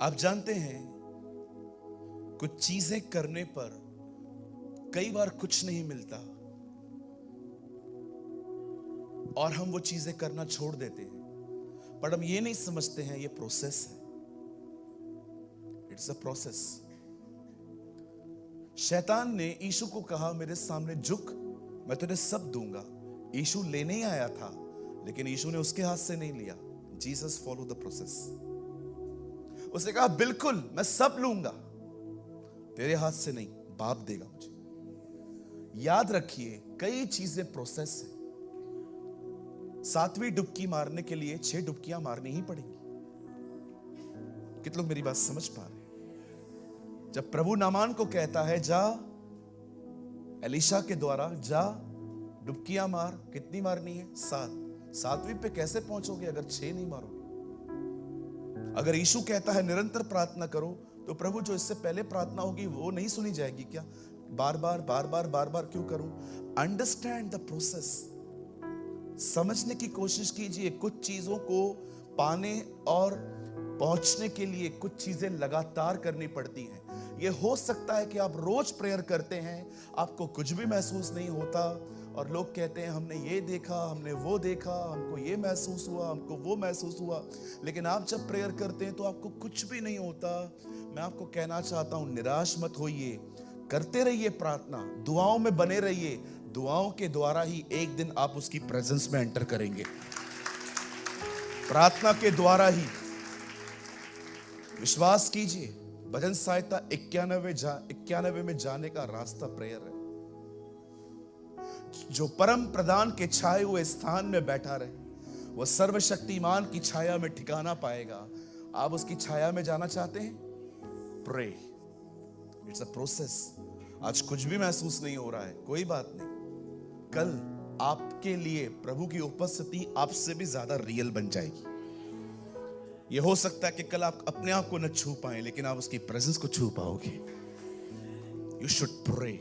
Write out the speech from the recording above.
आप जानते हैं कुछ चीजें करने पर कई बार कुछ नहीं मिलता और हम वो चीजें करना छोड़ देते हैं, पर हम ये नहीं समझते हैं ये प्रोसेस है। It's a process. शैतान ने यीशु को कहा मेरे सामने झुक, मैं तुझे सब दूंगा। यीशु लेने ही आया था, लेकिन यीशु ने उसके हाथ से नहीं लिया। Jesus follow the process. उसने कहा बिल्कुल मैं सब लूंगा, तेरे हाथ से नहीं, बाप देगा मुझे। याद रखिए कई चीजें प्रोसेस है। 7वीं डुबकी मारने के लिए 6 डुबकियां मारनी ही पड़ेंगी। कितने लोग मेरी बात समझ पा रहे हैं? जब प्रभु नामान को कहता है जा एलीशा के द्वारा, जा डुबकियां मार, कितनी मारनी है? 7। 7वीं पे कैसे पहुंचोगे अगर 6 नहीं मारोगे? अगर यीशु कहता है निरंतर प्रार्थना करो, तो प्रभु जो इससे पहले प्रार्थना होगी वो नहीं सुनी जाएगी क्या? बार बार बार बार बार बार क्यों करूं? Understand the process. समझने की कोशिश कीजिए। कुछ चीजों को पाने और पहुंचने के लिए कुछ चीजें लगातार करनी पड़ती हैं। ये हो सकता है कि आप रोज प्रेयर करते हैं, आपको कुछ भी महसूस नहीं होता और लोग कहते हैं हमने ये देखा, हमने वो देखा, हमको ये महसूस हुआ, हमको वो महसूस हुआ, लेकिन आप जब प्रेयर करते हैं तो आपको कुछ भी नहीं होता। मैं आपको कहना चाहता हूं निराश मत होइए, करते रहिए प्रार्थना, दुआओं में बने रहिए। दुआओं के द्वारा ही एक दिन आप उसकी प्रेजेंस में एंटर करेंगे। प्रार्थना के द्वारा ही। विश्वास कीजिए, भजन संहिता 91 में जाने का रास्ता प्रेयर है। जो परम प्रधान के छाए हुए स्थान में बैठा रहे, वह सर्वशक्तिमान की छाया में ठिकाना पाएगा। आप उसकी छाया में जाना चाहते हैं? प्रे। It's a process. आज कुछ भी महसूस नहीं हो रहा है, कोई बात नहीं, कल आपके लिए प्रभु की उपस्थिति आपसे भी ज्यादा रियल बन जाएगी। यह हो सकता है कि कल आप अपने आप को न छू पाए, लेकिन आप उसकी प्रेजेंस को छू पाओगे। You should pray.